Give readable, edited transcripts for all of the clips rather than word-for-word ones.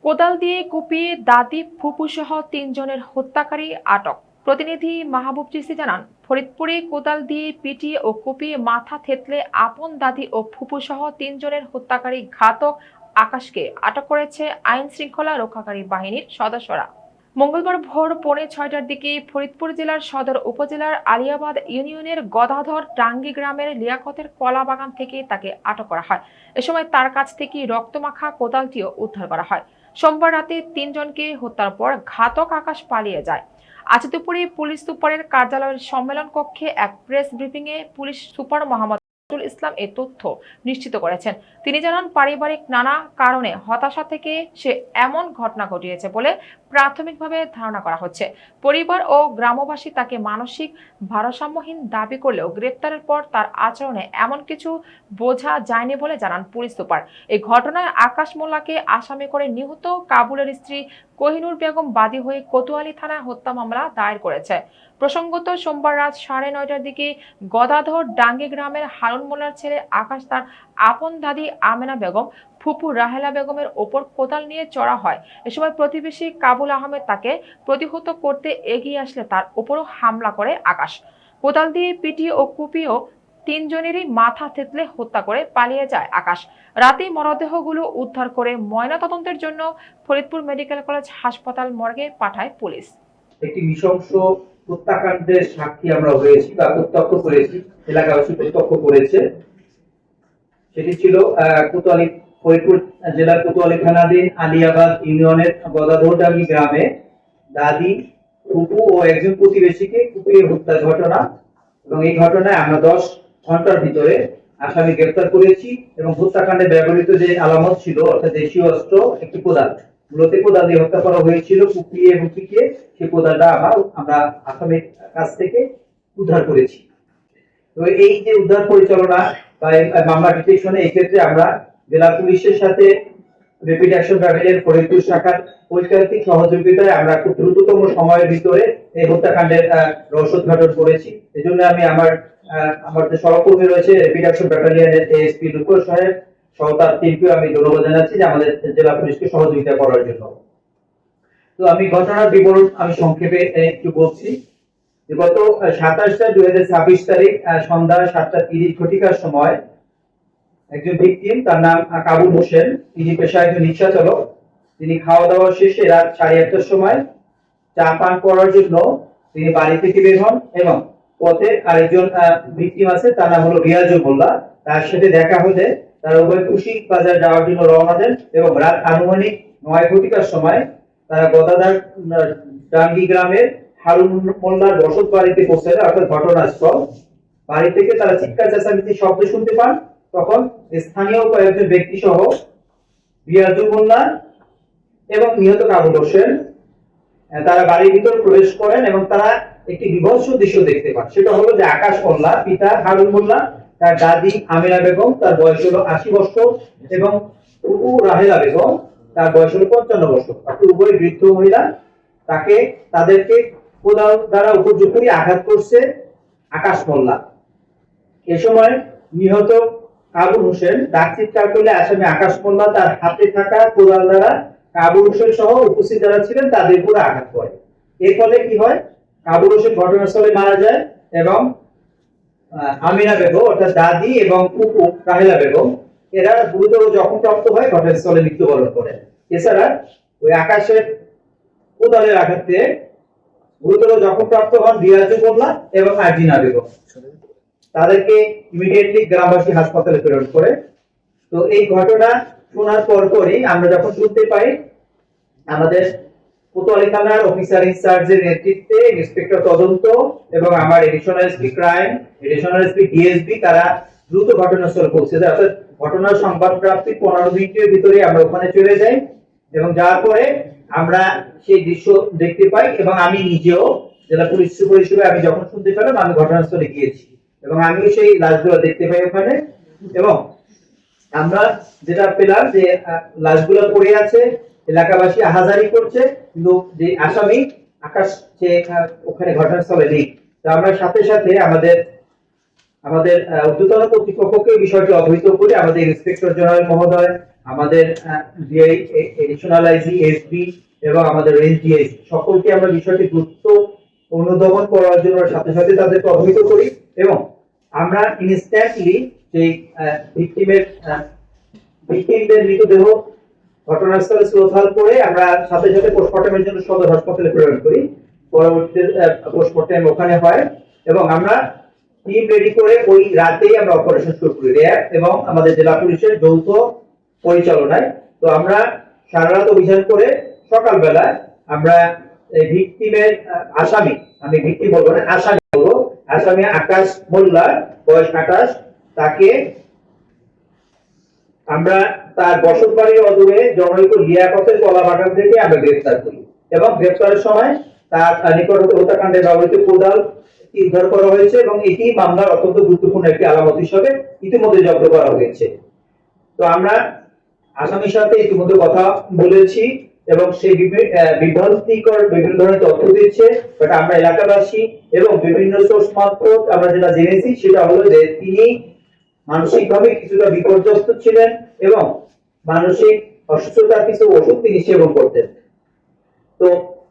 কোদাল দিয়ে কুপিয়ে দাদি ফুপুসহ ৩ জনের হত্যাকারী আটক। প্রতিনিধি মাহবুব চিস্তি জানান, ফরিদপুরে কোদাল দিয়ে পিটিয়ে ও কুপিয়ে মাথা থেতলে আপন দাদি ও ফুপুসহ ৩ জনের হত্যাকারী ঘাতক আকাশকে আটক করেছে আইন শৃঙ্খলা রক্ষাকারী বাহিনীর সদস্যরা। মঙ্গলবার ভোর 6:45টার দিকে ফরিদপুর জেলার সদর উপজেলার আলিয়াবাদ ইউনিয়নের গদাধর ডাঙ্গি গ্রামের লিয়াকতের কলা বাগান থেকে তাকে আটক করা হয়। এ সময় তার কাছ থেকে রক্তমাখা কোদালটিও উদ্ধার করা হয়। সোমবার রাতে ৩ জনকে হত্যার পর ঘাতক আকাশ পালিয়ে যায়। আজ দুপুরে পুলিশ সুপারের কার্যালয়ের সম্মেলন কক্ষে এক প্রেস ব্রিফিংয়ে পুলিশ সুপার মোহাম্মদ ইসলাম এ তথ্য নিশ্চিত করেছেন। তিনি জানান, পারিবারিক নানা কারণে হতাশা থেকে সে এমন ঘটনা ঘটিয়েছে বলে প্রাথমিকভাবে ধারণা করা হচ্ছে। পরিবার ও গ্রামবাসী তাকে মানসিক ভারসাম্যহীন দাবি করলেও গ্রেপ্তারের পর তার আচরণে এমন কিছু বোঝা যায়নি বলে জানান পুলিশ সুপার। এই ঘটনায় আকাশ মোল্লাকে আসামি করে নিহত কাবুলের স্ত্রী কোহিনুর বেগম বাদী হয়ে কোতোয়ালি থানায় হত্যা মামলা দায়ের করেছে। প্রসঙ্গত, সোমবার রাত 9:30টার দিকে গদাধর ডাঙ্গি গ্রামের হারুন মোল্লার ছেলে আকাশ তার আপন দাদি আমেনা বেগম, ফুপু রাহেলা বেগমের ওপর কোদাল নিয়ে চড়া হয়। এ সময় প্রতিবেশী কাবুল আহমেদ তাকে প্রতিহত করতে এগিয়ে আসলে তার ওপরও হামলা করে আকাশ। কোদাল দিয়ে পিটিয়ে ও কুপিয়েও ৩ জনেরই মাথা থেতলে হত্যা করে পালিয়ে যায় আকাশ। রাতেই মরদেহগুলো উদ্ধার করে ময়নাতদন্তের জন্য ফরিদপুর মেডিকেল কলেজ হাসপাতাল মর্গে পাঠায় পুলিশ। একটি নৃশংস হত্যাকাণ্ডের সাক্ষী আমরা হয়েছি বা প্রত্যক্ষ করেছি, এলাকাবাসী প্রত্যক্ষ করেছে। সেটি ছিল কোতোয়ালি, ফরিদপুর জেলার কোতোয়ালি থানাধীন আলিয়াবাদ ইউনিয়নের গদাধরডাঙ্গি গ্রামে দাদি, ফুপু ও একজন প্রতিবেশীকে কুপিয়ে হত্যার ঘটনা। এবং এই ঘটনায় আমরা 10 ঘন্টার ভিতরে আসামি গ্রেফতার করেছি এবং হত্যাকাণ্ডে ব্যবহৃত যে আলামত ছিল, অর্থাৎ দেশীয় অস্ত্র একটি কোদাল, মূলত কোদাল দিয়ে হত্যা করা হয়েছিল, কুপিয়ে এবং পিটিয়ে সেই কোদালটা আমরা আসামির কাছ থেকে উদ্ধার করেছি। তো এই যে উদ্ধার পরিচালনা বা মামলা ডিটেকশনে, এই ক্ষেত্রে আমরা জেলা পুলিশের সাথে র্যাপিড অ্যাকশন ব্যাটালিয়ন ফরিদপুর শাখার ঐকান্তিক সহযোগিতায় আমরা খুব দ্রুততম সময়ের ভিতরে এই হত্যাকাণ্ডের রহস্যোদ্ঘাটন করেছি। এজন্য আমি আমার যে সহকর্মী রয়েছে র্যাপিড অ্যাকশন ব্যাটালিয়নের এএসপি লুকুর সাহেব সহ তার টিমকে আমি ধন্যবাদ জানাচ্ছি যে আমাদের জেলা পুলিশকে সহযোগিতা করার জন্য। তো আমি ঘটনার বিবরণ আমি সংক্ষেপে একটু বলছি। গত 27/2026 তারিখ সন্ধ্যা 7:30 ঘটিকার সময় একজন ভিকটিম, তার নাম কাবুল হোসেন, তিনি পেশায় একজন রিক্সা চালক। তিনি খাওয়া দাওয়া শেষে রাত 8:30টার সময় চা পান করার জন্য তিনি বাড়ি থেকে বের হন এবং পথে আরেকজন ভিকটিম আছে, তার নাম হলো রিয়াজুল মোল্লা। তার সাথে দেখা হলে তারা উভয় কুশি বাজার যাওয়ার জন্য রওনা দেন এবং রাত আনুমানিক 9 ঘটিকার সময় তারা গদাধর ডাঙ্গি গ্রামের হারুন মোল্লার বসত বাড়িতে পৌঁছায়, অর্থাৎ ঘটনাস্থল। বাড়ি থেকে তারা চিৎকার চেঁচামেচি শব্দ শুনতে পান। তখন স্থানীয় কয়েকজন ব্যক্তি সহ রিয়াজুল মোল্লা এবং নিহত কাবুল হোসেন তারা বাড়ির ভিতর প্রবেশ করেন এবং তারা একটি বিভৎস দৃশ্য দেখতে পান। সেটা হলো যে আকাশ মোল্লা, পিতা হারুন মোল্লা, তার দাদি আমিনা বেগম, তার বয়স হলো 80 বছর, এবং ফুপু রাহেলা বেগম, তার বয়স হলো 55 বছর। উভয় বৃদ্ধ মহিলা। তাদেরকে কোদাল দ্বারা উপযুক্ত আঘাত করছে আকাশ মোল্লা। এ সময় নিহত কাবুল হোসেন ডাক চিৎকার করলে আসামি আকাশ মোল্লা তার হাতে থাকা কোদাল দ্বারা কাবুল হোসেন সহ উপস্থিত যারা ছিলেন তাদের উপরে আঘাত করে। এর ফলে কি হয়, কাবুল হোসেন ঘটনাস্থলে মারা যায় এবং আমিনা বেগম অর্থাৎ দাদি এবং ফুপু রাহেলা বেগম এরা গুরুতর জখমপ্রাপ্ত হয়, ঘটনাস্থলে মৃত্যুবরণ করে। এছাড়া ওই আকাশের কোদালের আঘাতে গুরুতর জখমপ্রাপ্ত হন রিয়াজুল মোল্লা এবং আরজিনা বেগম। তাদেরকে ইমিডিয়েটলি গ্রামবাসী হাসপাতালে প্রেরণ করে। তো এই ঘটনা শোনার পরই আমরা যখন শুনতে পাই, আমাদের কোতোয়ালি থানার অফিসার ইনচার্জের নেতৃত্বে ইন্সপেক্টর তদন্ত এবং আমার additional SP crime, additional SP DSP তারা দ্রুত ঘটনাস্থলে পৌঁছে যায়। অর্থাৎ ঘটনার সংবাদ প্রাপ্তির 15 মিনিটের ভিতরে আমরা ওখানে চলে যাই এবং যাওয়ার পরে আমরা সেই দৃশ্য দেখতে পাই এবং আমি নিজেও জেলা পুলিশ সুপার হিসেবে আমি যখন শুনতে পেলাম আমি ঘটনাস্থলে গিয়েছি এবং আমি সেই লাশগুলো দেখতে পাই ওখানে। এবং আমরা যেটা পেলাম যে লাশগুলো পড়ে আছে, এলাকাবাসী আহাজারি করছে, কিন্তু যে আসামি আকাশ সে ওখানে ঘটনাস্থলে নেই। তো আমরা সাথে সাথে আমাদের ঊর্ধ্বতন কর্তৃপক্ষকে এই বিষয়টি অবহিত করে আমাদের ইন্সপেক্টর জেনারেল মহোদয়, আমাদের ডিআই এডিশনাল আইজি, এসপি এবং আমাদের রেঞ্জ ডিআইজি সকলকে আমরা বিষয়টি দ্রুত অনুধাবন করার জন্য সাথে সাথে তাদেরকে অবহিত করি এবং আমরা ইনস্ট্যান্টলি সেই ভিকটিমদের মৃতদেহ ঘটনাস্থলে শ্রদ্ধাল করে আমরা সাথে সাথে পোস্টমর্টমের জন্য সদর হাসপাতালে প্রেরণ করি। পরবর্তীতে পোস্টমর্টম ওখানে হয় এবং আমরা টিম রেডি করে ওই রাতেই আমরা অপারেশন শুরু করি, র্যাব এবং আমাদের জেলা পুলিশের যৌথ পরিচালনায়। তো আমরা সারা রাত অভিযান করে সকালবেলা আমরা ভিকটিমের আসামি, আমি ভিকটিম বলবো না, আসামি বলবো, আসামি আকাশ মোল্লা, বয়স 28, তাকে আমরা তার বসত বাড়ির অদূরে জনৈক লিয়াকতের কলা বাগান থেকে আমরা গ্রেফতার করি এবং গ্রেফতারের সময় তার নিকট হতে হত্যাকাণ্ডে ব্যবহৃত কোদাল উদ্ধার করা হয়েছে এবং এটি মামলার অত্যন্ত গুরুত্বপূর্ণ একটি আলামত হিসেবে ইতিমধ্যে জব্দ করা হয়েছে। তো আমরা আসামির সাথে ইতিমধ্যে কথা বলেছি এবং সেই বিভ্রান্তিকর বিভিন্ন ধরনের তথ্য দিচ্ছে, বাট আমরা এলাকাবাসী এবং বিভিন্ন সোর্স মারফত আমরা যেটা জেনেছি সেটা হলো যে তিনি মানসিকভাবে কিছুটা বিপর্যস্ত ছিলেন এবং মানসিক অসুস্থতার কিছু ওষুধ তিনি সেবন করতেন। তো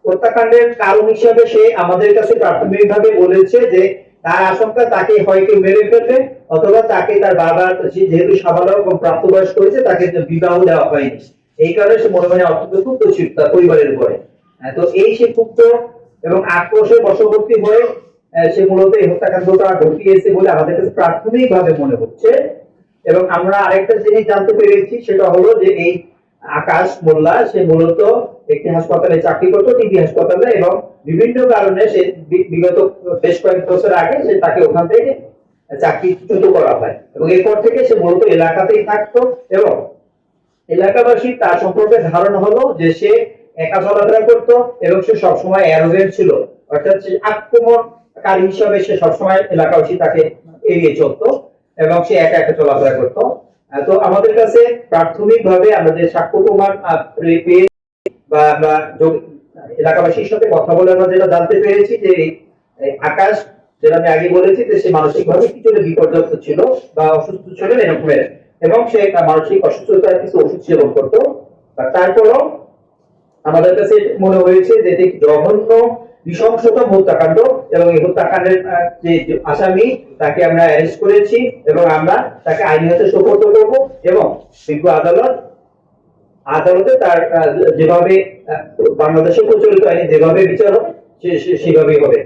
হত্যাকাণ্ডের কারণ হিসাবে সে আমাদের কাছে প্রাথমিকভাবে বলেছে যে তার আশঙ্কা তাকে হয়তো মেরে ফেলবে অথবা তাকে তার বাবা যেহেতু সাবালক এবং প্রাপ্তবয়স্ক হয়েছে তাকে বিবাহ দেওয়া হয়নি, এই কারণে সে মনে মনে অত্যন্ত ক্ষুব্ধ ছিল তার পরিবারের উপরে। তো এই সে ক্ষুব্ধ এবং আক্রোশের বশবর্তী হয়ে সে মূলত এই হত্যাকাণ্ডটা ঘটিয়েছে বলে আমাদের কাছে প্রাথমিকভাবে মনে হচ্ছে। এবং আমরা আরেকটা জিনিস জানতে পেরেছি সেটা হলো যে এই আকাশ মোল্লা সে মূলত একটি হাসপাতালে চাকরি করতো, টিবি হাসপাতালে, এবং বিভিন্ন কারণে সে বিগত বেশ কয়েক বছর আগে সে তাকে ওখান থেকে চাকরিচ্যুত করা হয় এবং এরপর থেকে সে মূলত এলাকাতেই থাকতো এবং এলাকাবাসী তার সম্পর্কে ধারণা হলো যে সে একা চলাফেরা করতো এবং সে সবসময় অ্যারোগেন্ট ছিল, অর্থাৎ সে আক্রমণকারী হিসাবে সে সবসময় এলাকাবাসী তাকে এড়িয়ে চলতো এবং সে একা একা চলাফেরা করতো। তো আমাদের কাছে প্রাথমিকভাবে আমাদের সাক্ষ্য প্রমাণ পেয়ে বা আমরা এলাকাবাসীর সাথে কথা বলে আমরা যেটা জানতে পেরেছি যে আকাশ, যেটা আমি আগে বলেছি যে সে মানসিকভাবে কিছুটা বিপর্যস্ত ছিল বা অসুস্থ ছিল এরকমের এবং সে মানসিক অসুস্থতার কিছু ওষুধ সেবন করতো। তারপরও আমাদের কাছে মনে হয়েছে যে এটি জঘন্য নৃশংসতম হত্যাকাণ্ড এবং এই হত্যাকাণ্ডের যে আসামি তাকে আমরা অ্যারেস্ট করেছি এবং আমরা তাকে আইনি হাতে সোপর্দ করব এবং বিজ্ঞ আদালতে তার যেভাবে বাংলাদেশে প্রচলিত আইনে যেভাবে বিচার হবে সেভাবেই হবে।